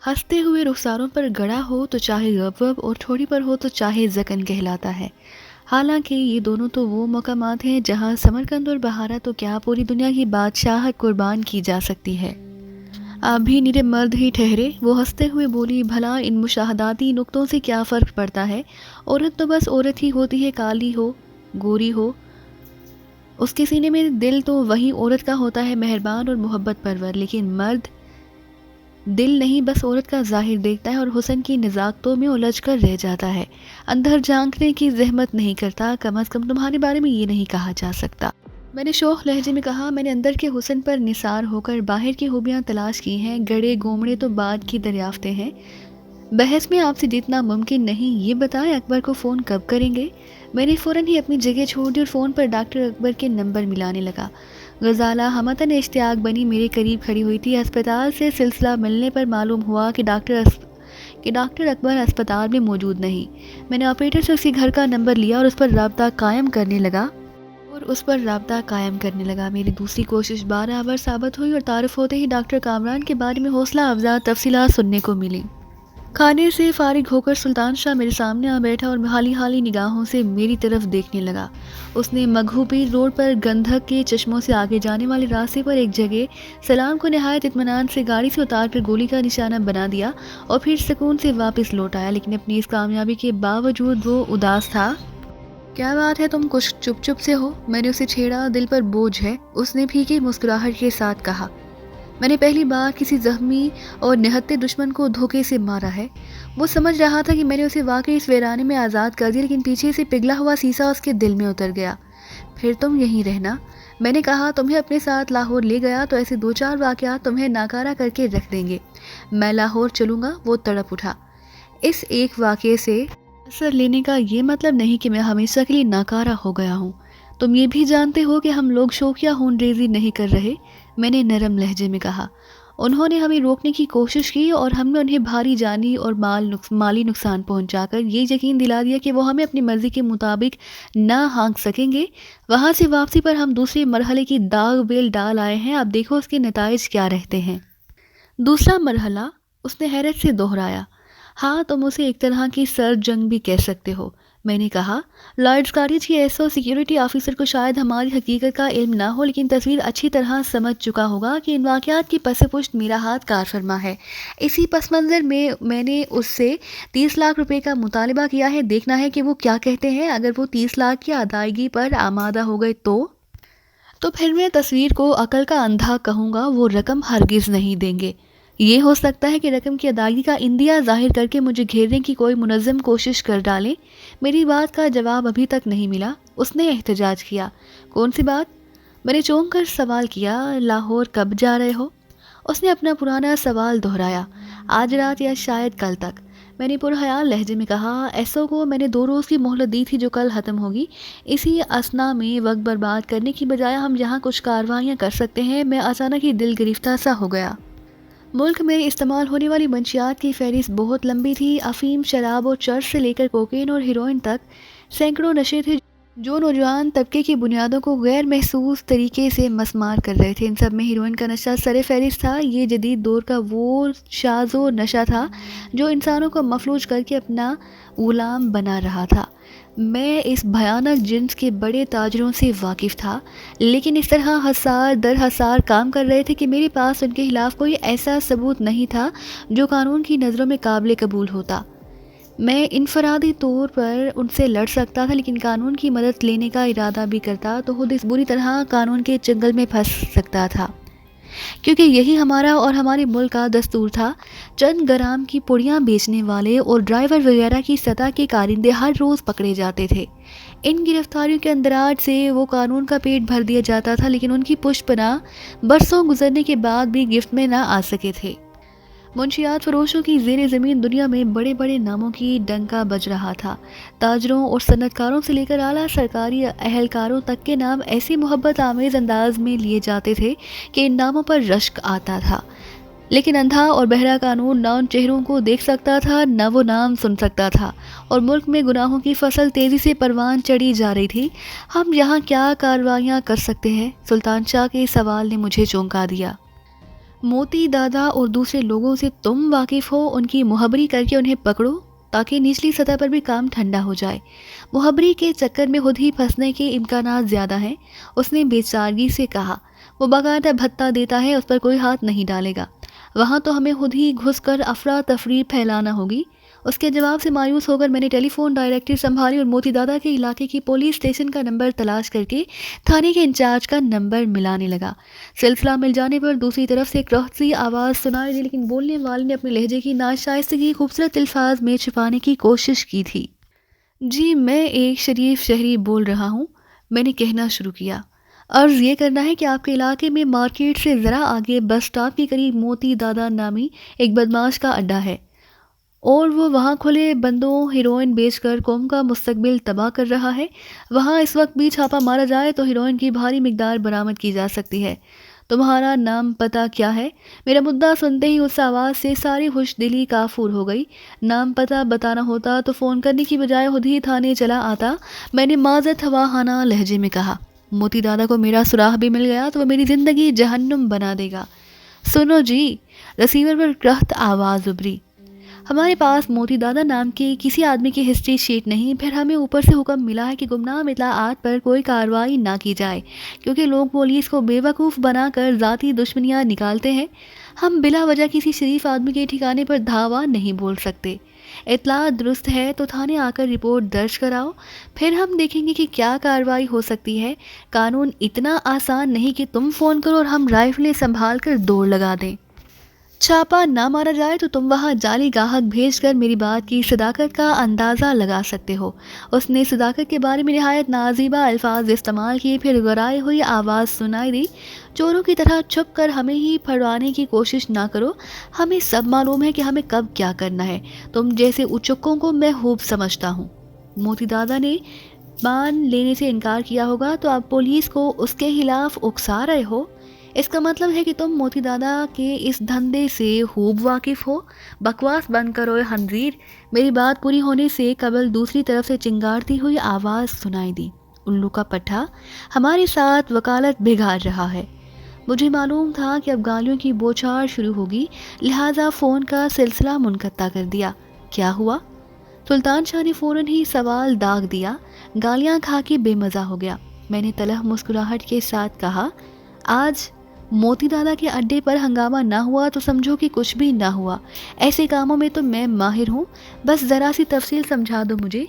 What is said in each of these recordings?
ہنستے ہوئے رخساروں پر گڑا ہو تو چاہے غبغب اور ٹھوڑی پر ہو تو چاہے زکن کہلاتا ہے۔ حالانکہ یہ دونوں تو وہ مقامات ہیں جہاں سمرقند اور بہارا تو کیا پوری دنیا کی بادشاہت قربان کی جا سکتی ہے۔ آپ بھی نرے مرد ہی ٹھہرے، وہ ہنستے ہوئے بولی، بھلا ان مشاہداتی نقطوں سے کیا فرق پڑتا ہے؟ عورت تو بس عورت ہی ہوتی ہے، کالی ہو گوری ہو، اس کے سینے میں دل تو وہی عورت کا ہوتا ہے، مہربان اور محبت پرور۔ لیکن مرد دل نہیں، بس عورت کا ظاہر دیکھتا ہے اور حسن کی نزاکتوں میں الجھ کر رہ جاتا ہے، اندر جھانکنے کی زحمت نہیں کرتا۔ کم از کم تمہارے بارے میں یہ نہیں کہا جا سکتا۔ میں نے شوخ لہجے میں کہا، میں نے اندر کے حسن پر نثار ہو کر باہر کی خوبیاں تلاش کی ہیں، گڑے گومڑے تو بعد کی دریافتیں ہیں۔ بحث میں آپ سے جتنا ممکن نہیں، یہ بتائیں اکبر کو فون کب کریں گے؟ میں نے فوراً ہی اپنی جگہ چھوڑ دی اور فون پر ڈاکٹر اکبر کے نمبر ملانے لگا۔ غزالہ ہمتاً اشتیاق بنی میرے قریب کھڑی ہوئی تھی۔ اسپتال سے سلسلہ ملنے پر معلوم ہوا کہ ڈاکٹر اکبر اسپتال میں موجود نہیں۔ میں نے آپریٹر سے اسی گھر کا نمبر لیا اور اس پر رابطہ قائم کرنے لگا۔ میری دوسری کوشش برابر ثابت ہوئی اور تعارف ہوتے ہی ڈاکٹر کامران کے بارے میں حوصلہ افزا تفصیلات سننے کو ملی۔ کھانے سے فارغ ہو کر سلطان شاہ میرے سامنے آ بیٹھا اور حالی نگاہوں سے میری طرف دیکھنے لگا۔ اس نے مگہو پیر روڈ پر گندھک کے چشموں سے آگے جانے والے راستے پر ایک جگہ سلام کو نہایت اطمینان سے گاڑی سے اتار کر گولی کا نشانہ بنا دیا اور پھر سکون سے واپس لوٹ آیا، لیکن اپنی اس کامیابی کے باوجود وہ اداس تھا۔ کیا بات ہے، تم کچھ چپ سے ہو؟ میں نے اسے چھیڑا۔ دل پر بوجھ ہے، اس نے پھیکی مسکراہٹ کے ساتھ کہا۔ میں نے پہلی بار کسی زخمی اور نہتے دشمن کو دھوکے سے مارا ہے۔ وہ سمجھ رہا تھا کہ میں نے اسے واقعی اس ویرانے میں آزاد کر دیا، لیکن پیچھے سے پگھلا ہوا سیسا اس کے دل میں اتر گیا۔ پھر تم یہیں رہنا، میں نے کہا۔ تمہیں اپنے ساتھ لاہور لے گیا تو ایسے 2-4 واقعات تمہیں ناکارہ کر کے رکھ دیں گے۔ میں لاہور چلوں گا، وہ تڑپ اٹھا۔ اس ایک واقعے سے اثر لینے کا یہ مطلب نہیں کہ میں ہمیشہ کے لیے ناکارہ ہو گیا ہوں۔ تم یہ بھی جانتے ہو کہ ہم لوگ شوخیہ خون ریزی نہیں کر رہے، میں نے نرم لہجے میں کہا۔ انہوں نے ہمیں روکنے کی کوشش کی اور ہم نے انہیں بھاری جانی اور مالی نقصان پہنچا کر یہ یقین دلا دیا کہ وہ ہمیں اپنی مرضی کے مطابق نہ ہانک سکیں گے۔ وہاں سے واپسی پر ہم دوسرے مرحلے کی داغ بیل ڈال آئے ہیں، اب دیکھو اس کے نتائج کیا رہتے ہیں۔ دوسرا مرحلہ؟ اس نے حیرت سے دہرایا۔ ہاں، تم اسے ایک طرح کی سرد جنگ بھی کہہ سکتے ہو، میں نے کہا۔ لارڈز کالج کے ایسو سیکیورٹی آفیسر کو شاید ہماری حقیقت کا علم نہ ہو، لیکن تصویر اچھی طرح سمجھ چکا ہوگا کہ ان واقعات کی پس پشت میرا ہاتھ کار فرما ہے۔ اسی پس منظر میں میں نے اس سے 30 لاکھ روپے کا مطالبہ کیا ہے۔ دیکھنا ہے کہ وہ کیا کہتے ہیں۔ اگر وہ 30 لاکھ کی ادائیگی پر آمادہ ہو گئے تو پھر میں تصویر کو عقل کا اندھا کہوں گا، وہ رقم ہرگز نہیں دیں گے۔ یہ ہو سکتا ہے کہ رقم کی ادائیگی کا اندیہ ظاہر کر کے مجھے گھیرنے کی کوئی منظم کوشش کر ڈالیں۔ میری بات کا جواب ابھی تک نہیں ملا، اس نے احتجاج کیا۔ کون سی بات؟ میں نے چونک کر سوال کیا۔ لاہور کب جا رہے ہو؟ اس نے اپنا پرانا سوال دہرایا۔ آج رات یا شاید کل تک، میں نے پرخیال لہجے میں کہا۔ ایسو کو میں نے 2 روز کی مہلت دی تھی جو کل ختم ہوگی۔ اسی اثنا میں وقت برباد کرنے کی بجائے ہم یہاں کچھ کارروائیاں کر سکتے ہیں۔ میں اچانک ہی دل گرفتہ سا ہو گیا۔ ملک میں استعمال ہونے والی منشیات کی فہرست بہت لمبی تھی۔ افیم، شراب اور چرس سے لے کر کوکین اور ہیروئن تک سینکڑوں نشے تھے جو نوجوان طبقے کی بنیادوں کو غیر محسوس طریقے سے مسمار کر رہے تھے۔ ان سب میں ہیروئن کا نشہ سر فہرست تھا۔ یہ جدید دور کا وہ شاذ و نشہ تھا جو انسانوں کو مفلوج کر کے اپنا غلام بنا رہا تھا۔ میں اس بھیانک جنس کے بڑے تاجروں سے واقف تھا، لیکن اس طرح حصار در حصار کام کر رہے تھے کہ میرے پاس ان کے خلاف کوئی ایسا ثبوت نہیں تھا جو قانون کی نظروں میں قابل قبول ہوتا۔ میں انفرادی طور پر ان سے لڑ سکتا تھا، لیکن قانون کی مدد لینے کا ارادہ بھی کرتا تو خود اس بری طرح قانون کے چنگل میں پھنس سکتا تھا، کیونکہ یہی ہمارا اور ہمارے ملک کا دستور تھا۔ چند گرام کی پڑیاں بیچنے والے اور ڈرائیور وغیرہ کی سطح کے کارندے ہر روز پکڑے جاتے تھے۔ ان گرفتاریوں کے اندراج سے وہ قانون کا پیٹ بھر دیا جاتا تھا، لیکن ان کی پشت پناہ برسوں گزرنے کے بعد بھی گرفت میں نہ آ سکے تھے۔ منشیات فروشوں کی زیر زمین دنیا میں بڑے بڑے ناموں کی ڈنکا بج رہا تھا۔ تاجروں اور صنعت کاروں سے لے کر اعلیٰ سرکاری اہلکاروں تک کے نام ایسے محبت آمیز انداز میں لیے جاتے تھے کہ ان ناموں پر رشک آتا تھا، لیکن اندھا اور بہرا قانون نہ ان چہروں کو دیکھ سکتا تھا نہ وہ نام سن سکتا تھا، اور ملک میں گناہوں کی فصل تیزی سے پروان چڑھی جا رہی تھی۔ ہم یہاں کیا کارروائیاں کر سکتے ہیں؟ سلطان شاہ کے سوال نے مجھے چونکا دیا۔ موتی دادا اور دوسرے لوگوں سے تم واقف ہو، ان کی مخبری کر کے انہیں پکڑو تاکہ نچلی سطح پر بھی کام ٹھنڈا ہو جائے۔ مخبری کے چکر میں خود ہی پھنسنے کے امکانات زیادہ ہیں، اس نے بے چارگی سے کہا۔ وہ باقاعدہ بھتہ دیتا ہے، اس پر کوئی ہاتھ نہیں ڈالے گا، وہاں تو ہمیں خود ہی گھس کر افراتفری پھیلانا ہوگی۔ اس کے جواب سے مایوس ہو کر میں نے ٹیلی فون ڈائریکٹری سنبھالی اور موتی دادا کے علاقے کی پولیس اسٹیشن کا نمبر تلاش کر کے تھانے کے انچارج کا نمبر ملانے لگا۔ سلسلہ مل جانے پر دوسری طرف سے ایک رخت سی آواز سنائی دی، لیکن بولنے والے نے اپنے لہجے کی ناشائستگی خوبصورت الفاظ میں چھپانے کی کوشش کی تھی۔ جی میں ایک شریف شہری بول رہا ہوں، میں نے کہنا شروع کیا۔ عرض یہ کرنا ہے کہ آپ کے علاقے میں مارکیٹ سے ذرا آگے بس سٹاپ کے قریب موتی دادا نامی ایک بدماش کا اڈا ہے، اور وہ وہاں کھلے بندوں ہیروئن بیچ کر قوم کا مستقبل تباہ کر رہا ہے۔ وہاں اس وقت بھی چھاپا مارا جائے تو ہیروئن کی بھاری مقدار برآمد کی جا سکتی ہے۔ تمہارا نام پتہ کیا ہے؟ میرا مدعا سنتے ہی اس آواز سے ساری خوش دلی کافور ہو گئی۔ نام پتہ بتانا ہوتا تو فون کرنے کی بجائے خود ہی تھانے چلا آتا، میں نے معذرت خواہانہ لہجے میں کہا۔ موتی دادا کو میرا سراغ بھی مل گیا تو وہ میری زندگی جہنم بنا دے گا۔ سنو جی، رسیور پر کرخت آواز ابھری۔ ہمارے پاس موتی دادا نام کے کسی آدمی کی ہسٹری شیٹ نہیں، پھر ہمیں اوپر سے حکم ملا ہے کہ گمنام اطلاعات پر کوئی کارروائی نہ کی جائے، کیونکہ لوگ پولیس کو بے وقوف بنا کر ذاتی دشمنیاں نکالتے ہیں۔ ہم بلا وجہ کسی شریف آدمی کے ٹھکانے پر دھاوا نہیں بول سکتے۔ اطلاع درست ہے تو تھانے آ کر رپورٹ درج کراؤ، پھر ہم دیکھیں گے کہ کیا کارروائی ہو سکتی ہے۔ قانون اتنا آسان نہیں کہ تم فون کرو اور ہم رائفلیں سنبھال کر دوڑ لگا دیں۔ چھاپا نہ مارا جائے تو تم وہاں جعلی گاہک بھیج کر میری بات کی صداقت کا اندازہ لگا سکتے ہو۔ اس نے صداقت کے بارے میں نہایت نازیبہ الفاظ استعمال کیے، پھر گرائی ہوئی آواز سنائی دی۔ چوروں کی طرح چھپ کر ہمیں ہی پھڑوانے کی کوشش نہ کرو، ہمیں سب معلوم ہے کہ ہمیں کب کیا کرنا ہے۔ تم جیسے اچکوں کو میں خوب سمجھتا ہوں۔ موتی دادا نے مان لینے سے انکار کیا ہوگا تو آپ پولیس کو اس کے خلاف اکسا رہے ہو۔ اس کا مطلب ہے کہ تم موتی دادا کے اس دھندے سے خوب واقف ہو۔ بکواس بند کرو اے خنزیر۔ میری بات پوری ہونے سے قبل دوسری طرف سے چنگارتی ہوئی آواز سنائی دی۔ الو کا پٹھا ہمارے ساتھ وکالت بگاڑ رہا ہے۔ مجھے معلوم تھا کہ اب گالیوں کی بوچھار شروع ہوگی، لہٰذا فون کا سلسلہ منقطع کر دیا۔ کیا ہوا؟ سلطان شاہ نے فوراً ہی سوال داغ دیا۔ گالیاں کھا کے بے مزہ ہو گیا۔ میں نے تلخ مسکراہٹ کے ساتھ کہا، آج موتی دادا کے اڈے پر ہنگامہ نہ ہوا تو سمجھو کہ کچھ بھی نہ ہوا۔ ایسے کاموں میں تو میں ماہر ہوں، بس ذرا سی تفصیل سمجھا دو مجھے۔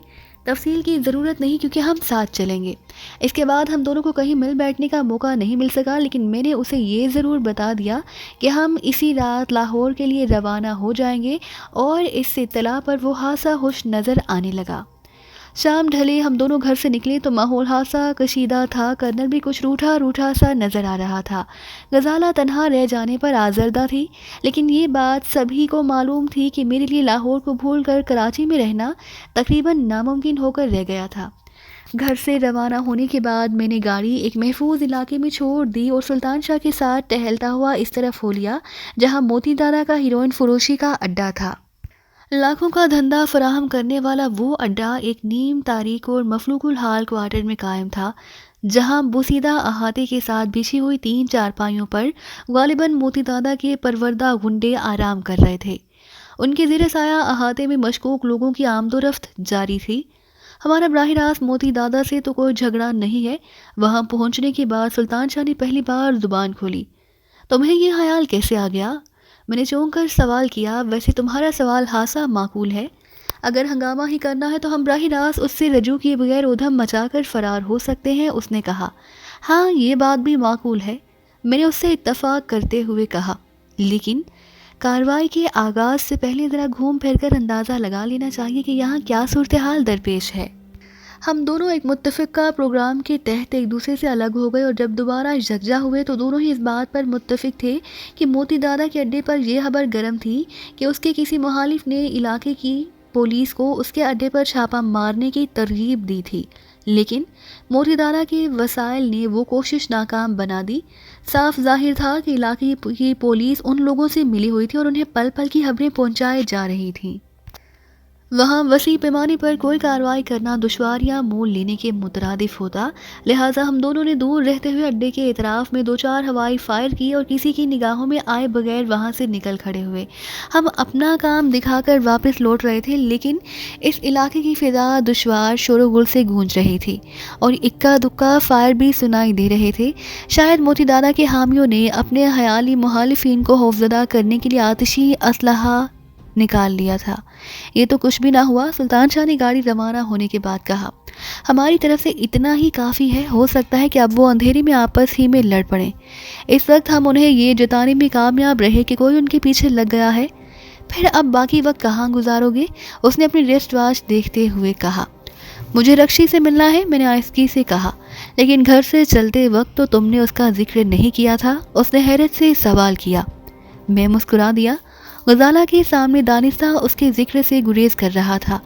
تفصیل کی ضرورت نہیں کیونکہ ہم ساتھ چلیں گے۔ اس کے بعد ہم دونوں کو کہیں مل بیٹھنے کا موقع نہیں مل سکا، لیکن میں نے اسے یہ ضرور بتا دیا کہ ہم اسی رات لاہور کے لیے روانہ ہو جائیں گے، اور اس اطلاع پر وہ خاصا خوش نظر آنے لگا۔ شام ڈھلے ہم دونوں گھر سے نکلے تو ماحول خاصا کشیدہ تھا۔ کرنل بھی کچھ روٹھا روٹھا سا نظر آ رہا تھا۔ غزالہ تنہا رہ جانے پر آزردہ تھی، لیکن یہ بات سبھی کو معلوم تھی کہ میرے لیے لاہور کو بھول کر کراچی میں رہنا تقریباً ناممکن ہو کر رہ گیا تھا۔ گھر سے روانہ ہونے کے بعد میں نے گاڑی ایک محفوظ علاقے میں چھوڑ دی اور سلطان شاہ کے ساتھ ٹہلتا ہوا اس طرف ہو لیا جہاں موتی دادا کا ہیروئن فروشی کا اڈا تھا۔ لاکھوں کا دھندا فراہم کرنے والا وہ اڈا ایک نیم تاریک اور مفلوق الحال کوارٹر میں قائم تھا، جہاں بوسیدہ احاطے کے ساتھ بچھی ہوئی 3 چارپائیوں پر غالباً موتی دادا کے پروردہ گنڈے آرام کر رہے تھے۔ ان کے زیر سایہ احاطے میں مشکوک لوگوں کی آمد و رفت جاری تھی۔ ہمارا براہ راست موتی دادا سے تو کوئی جھگڑا نہیں ہے۔ وہاں پہنچنے کے بعد سلطان شاہ نے پہلی بار زبان کھولی۔ تمہیں یہ خیال کیسے آ گیا؟ میں نے چونک کر سوال کیا۔ ویسے تمہارا سوال خاصا معقول ہے۔ اگر ہنگامہ ہی کرنا ہے تو ہم براہ راست اس سے رجوع کیے بغیر ادھم مچا کر فرار ہو سکتے ہیں، اس نے کہا۔ ہاں یہ بات بھی معقول ہے، میں نے اس سے اتفاق کرتے ہوئے کہا، لیکن کارروائی کے آغاز سے پہلے ذرا گھوم پھر کر اندازہ لگا لینا چاہیے کہ یہاں کیا صورتحال درپیش ہے۔ ہم دونوں ایک متفقہ پروگرام کے تحت ایک دوسرے سے الگ ہو گئے، اور جب دوبارہ یکجا ہوئے تو دونوں ہی اس بات پر متفق تھے کہ موتی دادا کے اڈے پر یہ خبر گرم تھی کہ اس کے کسی مخالف نے علاقے کی پولیس کو اس کے اڈے پر چھاپہ مارنے کی ترغیب دی تھی، لیکن موتی دادا کے وسائل نے وہ کوشش ناکام بنا دی۔ صاف ظاہر تھا کہ علاقے کی پولیس ان لوگوں سے ملی ہوئی تھی اور انہیں پل پل کی خبریں پہنچائے جا رہی تھیں۔ وہاں وسیع پیمانے پر کوئی کارروائی کرنا دشوار یا مول لینے کے مترادف ہوتا، لہٰذا ہم دونوں نے دور رہتے ہوئے اڈے کے اطراف میں 2-4 ہوائی فائر کی اور کسی کی نگاہوں میں آئے بغیر وہاں سے نکل کھڑے ہوئے۔ ہم اپنا کام دکھا کر واپس لوٹ رہے تھے، لیکن اس علاقے کی فضا دشوار شور و غل سے گونج رہی تھی اور اکا دکا فائر بھی سنائی دے رہے تھے۔ شاید موتی دادا کے حامیوں نے اپنے خیالی مخالفین کو خوفزدہ کرنے کے لیے آتشی اسلحہ نکال لیا تھا۔ یہ تو کچھ بھی نہ ہوا، سلطان شاہ نے گاڑی روانہ ہونے کے بعد کہا۔ ہماری طرف سے اتنا ہی کافی ہے، ہو سکتا ہے کہ اب وہ اندھیرے میں آپس ہی میں لڑ پڑیں۔ اس وقت ہم انہیں یہ جتانے میں کامیاب رہے کہ کوئی ان کے پیچھے لگ گیا ہے۔ پھر اب باقی وقت کہاں گزارو گے؟ اس نے اپنی ریسٹ واچ دیکھتے ہوئے کہا۔ مجھے رکشی سے ملنا ہے، میں نے آہستگی سے کہا۔ لیکن گھر سے چلتے وقت تو تم نے اس کا ذکر نہیں کیا تھا؟ اس نے حیرت سے سوال کیا۔ میں مسکرا دیا۔ غزالہ کے سامنے دانستہ اس کے ذکر سے گریز کر رہا تھا۔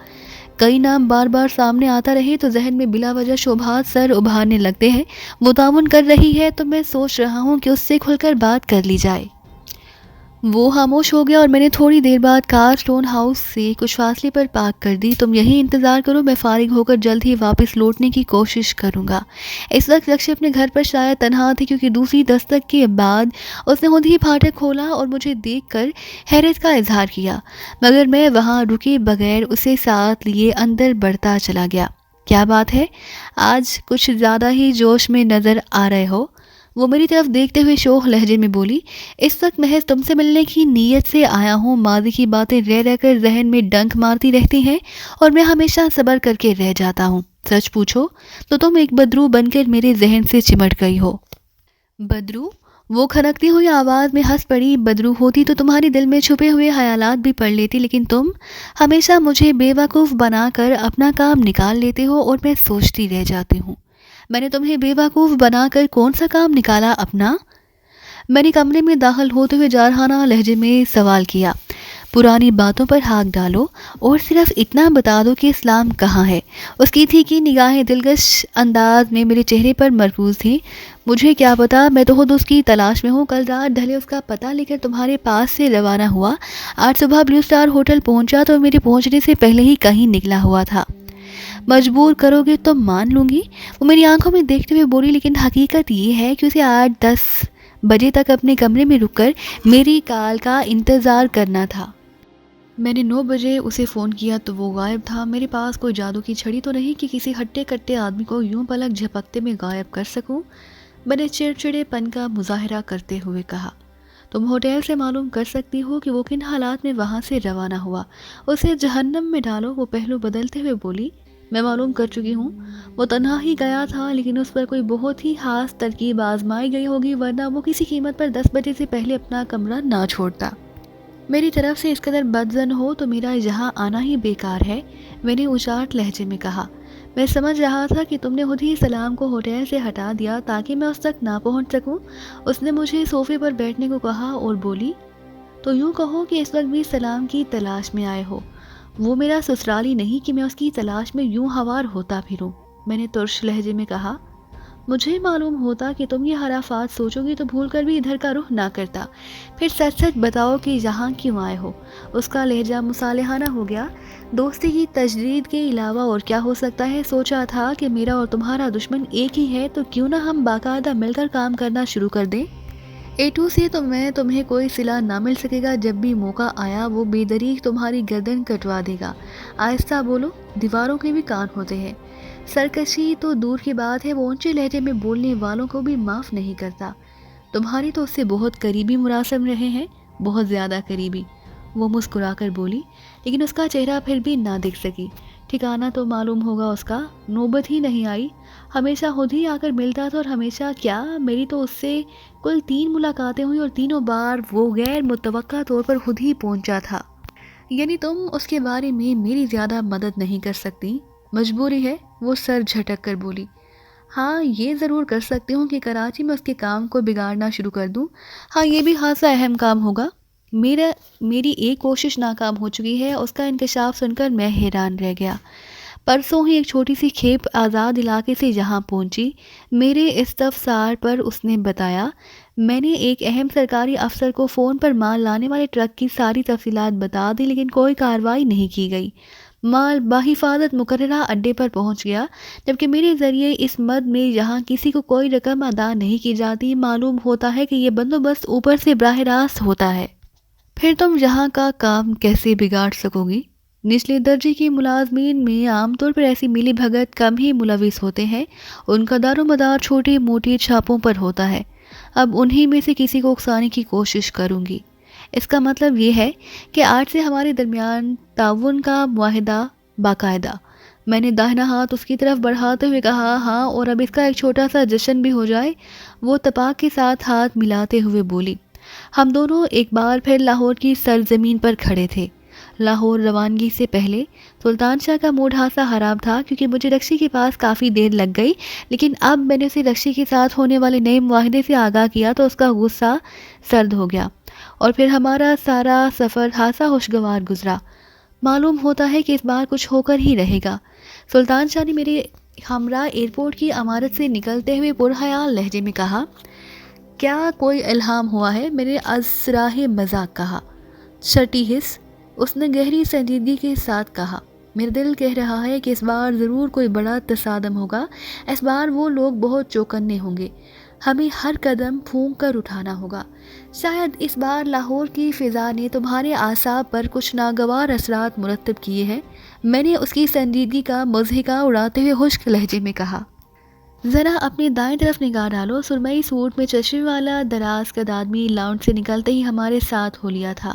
کئی نام بار بار سامنے آتا رہے تو ذہن میں بلا وجہ شبہات سر ابھارنے لگتے ہیں۔ وہ تعاون کر رہی ہے تو میں سوچ رہا ہوں کہ اس سے کھل کر بات کر لی جائے۔ وہ خاموش ہو گیا اور میں نے تھوڑی دیر بعد کار سٹون ہاؤس سے کچھ فاصلے پر پارک کر دی۔ تم یہیں انتظار کرو، میں فارغ ہو کر جلد ہی واپس لوٹنے کی کوشش کروں گا۔ اس وقت رکشی اپنے گھر پر شاید تنہا تھی، کیونکہ دوسری دستک کے بعد اس نے خود ہی پھاٹک کھولا اور مجھے دیکھ کر حیرت کا اظہار کیا، مگر میں وہاں رکے بغیر اسے ساتھ لیے اندر بڑھتا چلا گیا۔ کیا بات ہے؟ آج کچھ زیادہ ہی جوش میں نظر آ رہے ہو، وہ میری طرف دیکھتے ہوئے شوخ لہجے میں بولی۔ اس وقت محض تم سے ملنے کی نیت سے آیا ہوں۔ ماضی کی باتیں رہ رہ کر ذہن میں ڈنک مارتی رہتی ہیں اور میں ہمیشہ صبر کر کے رہ جاتا ہوں۔ سچ پوچھو تو تم ایک بدرو بن کر میرے ذہن سے چمٹ گئی ہو۔ بدرو؟ وہ کھنکتی ہوئی آواز میں ہنس پڑی۔ بدرو ہوتی تو تمہارے دل میں چھپے ہوئے خیالات بھی پڑھ لیتی، لیکن تم ہمیشہ مجھے بے وقوف بنا کر اپنا کام نکال لیتے ہو اور میں سوچتی رہ جاتی ہوں، میں نے تمہیں بے وقوف بنا کر کون سا کام نکالا اپنا؟ میں نے کمرے میں داخل ہوتے ہوئے جارحانہ لہجے میں سوال کیا۔ پرانی باتوں پر ہاتھ ڈالو اور صرف اتنا بتا دو کہ اسلام کہاں ہے۔ اس کی تھیکی نگاہیں دلکش انداز میں میرے چہرے پر مرکوز تھیں۔ مجھے کیا پتا، میں تو خود اس کی تلاش میں ہوں۔ کل رات ڈھلے اس کا پتہ لے کر تمہارے پاس سے روانہ ہوا، آج صبح بلیو اسٹار ہوٹل پہنچا تو میرے پہنچنے سے پہلے ہی کہیں نکلا ہوا تھا۔ مجبور کرو گے تو مان لوں گی، وہ میری آنکھوں میں دیکھتے ہوئے بولی، لیکن حقیقت یہ ہے کہ اسے 8-10 بجے تک اپنے کمرے میں رک کر میری کال کا انتظار کرنا تھا۔ میں نے 9 بجے اسے فون کیا تو وہ غائب تھا۔ میرے پاس کوئی جادو کی چھڑی تو نہیں کہ کسی ہٹے کٹے آدمی کو یوں پلک جھپکتے میں غائب کر سکوں، میں نے چڑچڑے پن کا مظاہرہ کرتے ہوئے کہا۔ تم ہوٹل سے معلوم کر سکتی ہو کہ وہ کن حالات میں وہاں سے روانہ ہوا؟ اسے جہنم میں ڈالو، وہ پہلو بدلتے ہوئے بولی۔ میں معلوم کر چکی ہوں، وہ تنہا ہی گیا تھا، لیکن اس پر کوئی بہت ہی خاص ترکیب آزمائی گئی ہوگی، ورنہ وہ کسی قیمت پر 10 بجے سے پہلے اپنا کمرہ نہ چھوڑتا۔ میری طرف سے اس قدر بدظن ہو تو میرا یہاں آنا ہی بیکار ہے، میں نے اچاٹ لہجے میں کہا۔ میں سمجھ رہا تھا کہ تم نے خود ہی سلام کو ہوٹل سے ہٹا دیا تاکہ میں اس تک نہ پہنچ سکوں۔ اس نے مجھے صوفے پر بیٹھنے کو کہا اور بولی، تو یوں کہو کہ اس وقت بھی سلام کی تلاش میں آئے ہو؟ وہ میرا سسرالی نہیں کہ میں اس کی تلاش میں یوں ہوار ہوتا پھروں، میں نے ترش لہجے میں کہا۔ مجھے معلوم ہوتا کہ تم یہ خرافات سوچو گی تو بھول کر بھی ادھر کا رخ نہ کرتا۔ پھر سچ سچ بتاؤ کہ یہاں کیوں آئے ہو؟ اس کا لہجہ مصالحانہ ہو گیا۔ دوستی کی تجدید کے علاوہ اور کیا ہو سکتا ہے؟ سوچا تھا کہ میرا اور تمہارا دشمن ایک ہی ہے، تو کیوں نہ ہم باقاعدہ مل کر کام کرنا شروع کر دیں؟ A2 سے تو میں تمہیں کوئی صلہ نہ مل سکے گا، جب بھی موقع آیا وہ بے دریغ تمہاری گردن کٹوا دے گا۔ آہستہ بولو، دیواروں کے بھی کان ہوتے ہیں۔ سرکشی تو دور کی بات ہے، وہ اونچے لہجے میں بولنے والوں کو بھی معاف نہیں کرتا۔ تمہاری تو اس سے بہت قریبی مراسم رہے ہیں، بہت زیادہ قریبی، وہ مسکرا کر بولی، لیکن اس کا چہرہ پھر بھی نہ دکھ سکی۔ ٹھکانہ تو معلوم ہوگا اس کا، نوبت ہی نہیں آئی، ہمیشہ خود ہی آ کر ملتا تھا۔ اور ہمیشہ کیا، میری تو اس سے کل 3 ملاقاتیں ہوئی اور تینوں بار وہ غیر متوقع طور پر خود ہی پہنچا تھا۔ یعنی تم اس کے بارے میں میری زیادہ مدد نہیں کر سکتی؟ مجبوری ہے، وہ سر جھٹک کر بولی۔ ہاں یہ ضرور کر سکتی ہوں کہ کراچی میں اس کے کام کو بگاڑنا شروع کر دوں۔ ہاں یہ بھی خاصا اہم کام ہوگا۔ میری ایک کوشش ناکام ہو چکی ہے۔ اس کا انکشاف سن کر میں حیران رہ گیا۔ پرسوں ہی ایک چھوٹی سی کھیپ آزاد علاقے سے یہاں پہنچی۔ میرے استفسار پر اس نے بتایا، میں نے ایک اہم سرکاری افسر کو فون پر مال لانے والے ٹرک کی ساری تفصیلات بتا دی، لیکن کوئی کارروائی نہیں کی گئی۔ مال بحفاظت مقررہ اڈے پر پہنچ گیا، جبکہ میرے ذریعے اس مد میں یہاں کسی کو کوئی رقم ادا نہیں کی جاتی۔ معلوم ہوتا ہے کہ یہ بندوبست اوپر سے براہ راست ہوتا ہے۔ پھر تم یہاں کا کام کیسے بگاڑ سکو گی؟ نچلے درجے کے ملازمین میں عام طور پر ایسی ملی بھگت کم ہی ملوث ہوتے ہیں، ان کا دار و مدار چھوٹے موٹے چھاپوں پر ہوتا ہے۔ اب انہی میں سے کسی کو اکسانے کی کوشش کروں گی۔ اس کا مطلب یہ ہے کہ آج سے ہمارے درمیان تعاون کا معاہدہ باقاعدہ۔ میں نے داہنا ہاتھ اس کی طرف بڑھاتے ہوئے کہا، ہاں، اور اب اس کا ایک چھوٹا سا جشن بھی ہو جائے۔ وہ تپاک کے ساتھ ہاتھ ملاتے ہوئے بولی۔ ہم دونوں ایک بار پھر لاہور کی سرزمین پر کھڑے تھے۔ لاہور روانگی سے پہلے سلطان شاہ کا موڈ ہاسا خراب تھا، کیونکہ مجھے رکشے کے پاس کافی دیر لگ گئی، لیکن اب میں نے اسے رکشے کے ساتھ ہونے والے نئے معاہدے سے آگاہ کیا تو اس کا غصہ سرد ہو گیا، اور پھر ہمارا سارا سفر ہاسا خوشگوار گزرا۔ معلوم ہوتا ہے کہ اس بار کچھ ہو کر ہی رہے گا۔ سلطان شاہ نے میرے ہمراہ ایئرپورٹ کی عمارت سے نکلتے ہوئے پرخیال لہجے میں کہا، کیا کوئی الہام ہوا ہے؟ میں نے ازراہ مذاق کہا۔ شرٹی حس، اس نے گہری سنجیدگی کے ساتھ کہا، میرا دل کہہ رہا ہے کہ اس بار ضرور کوئی بڑا تصادم ہوگا۔ اس بار وہ لوگ بہت چوکنے ہوں گے، ہمیں ہر قدم پھونک کر اٹھانا ہوگا۔ شاید اس بار لاہور کی فضا نے تمہارے اعصاب پر کچھ ناگوار اثرات مرتب کیے ہیں۔ میں نے اس کی سنجیدگی کا مضحکہ اڑاتے ہوئے خشک لہجے میں کہا۔ ذرا اپنی دائیں طرف نگاہ ڈالو۔ سرمئی سوٹ میں چشمے والا دراز قد آدمی لاؤنج سے نکلتے ہی ہمارے ساتھ ہو لیا تھا۔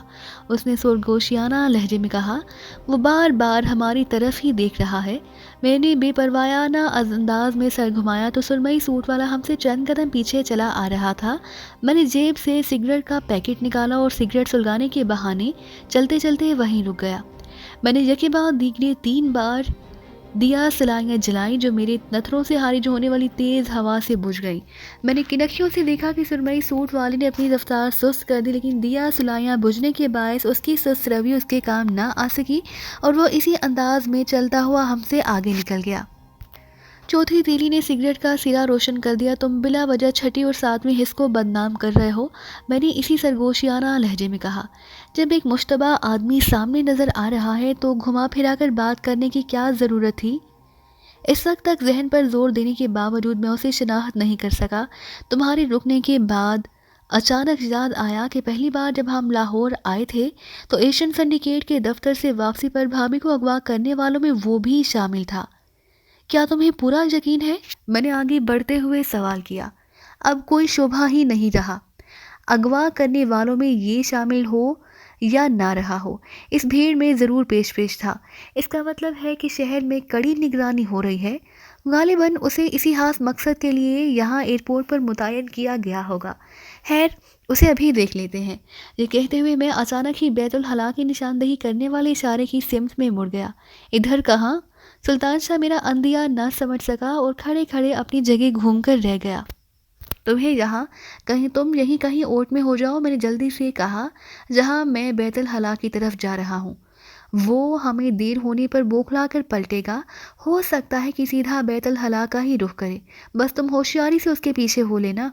اس نے سرگوشیانہ لہجے میں کہا، وہ بار بار ہماری طرف ہی دیکھ رہا ہے۔ میں نے بے پروایانہ انداز میں سر گھمایا تو سرمئی سوٹ والا ہم سے چند قدم پیچھے چلا آ رہا تھا۔ میں نے جیب سے سگریٹ کا پیکٹ نکالا اور سگریٹ سلگانے کے بہانے چلتے چلتے وہیں رک گیا۔ میں نے یکے بعد دیگرے 3 بار دیا سلائیاں جلائیں جو میرے نتھروں سے خارج ہونے والی تیز ہوا سے بجھ گئی۔ میں نے کنکھیوں سے دیکھا کہ سرمئی سوٹ والے نے اپنی رفتار سست کر دی، لیکن دیا سلائیاں بجھنے کے باعث اس کی سست روی اس کے کام نہ آ سکی اور وہ اسی انداز میں چلتا ہوا ہم سے آگے نکل گیا۔ چوتھی تیلی نے سگریٹ کا سرا روشن کر دیا، تم بلا وجہ چھٹی اور 7ویں حص کو بدنام کر رہے ہو، میں نے اسی سرگوشیانہ لہجے میں کہا۔ جب ایک مشتبہ آدمی سامنے نظر آ رہا ہے تو گھما پھرا کر بات کرنے کی کیا ضرورت تھی؟ اس وقت تک ذہن پر زور دینے کے باوجود میں اسے شناخت نہیں کر سکا۔ تمہارے رکنے کے بعد اچانک یاد آیا کہ پہلی بار جب ہم لاہور آئے تھے تو ایشین سنڈیکیٹ کے دفتر سے واپسی پر بھابھی کو اغوا کرنے والوں میں وہ بھی شامل تھا۔ کیا تمہیں پورا یقین ہے؟ میں نے آگے بڑھتے ہوئے سوال کیا۔ اب کوئی شبہ ہی نہیں رہا۔ اغوا کرنے والوں میں یہ شامل ہو یا نہ رہا ہو، اس بھیڑ میں ضرور پیش تھا۔ اس کا مطلب ہے کہ شہر میں کڑی نگرانی ہو رہی ہے۔ غالباً اسے اسی خاص مقصد کے لیے یہاں ایئرپورٹ پر متعین کیا گیا ہوگا۔ خیر، اسے ابھی دیکھ لیتے ہیں۔ یہ کہتے ہوئے میں اچانک ہی بیت الخلاء کی نشاندہی کرنے والے اشارے کی سمت میں مڑ گیا۔ ادھر کہاں؟ سلطان شاہ میرا اندیہ نہ سمجھ سکا اور کھڑے کھڑے اپنی جگہ گھوم کر رہ گیا۔ تمہیں یہاں کہیں، تم یہیں کہیں اوٹ میں ہو جاؤ، میں نے جلدی سے کہا، جہاں میں بیت الخلاء کی طرف جا رہا ہوں۔ وہ ہمیں دیر ہونے پر بوکھلا کر پلٹے گا، ہو سکتا ہے کہ سیدھا بیت الخلاء کا ہی رخ کرے، بس تم ہوشیاری سے اس کے پیچھے ہو لینا۔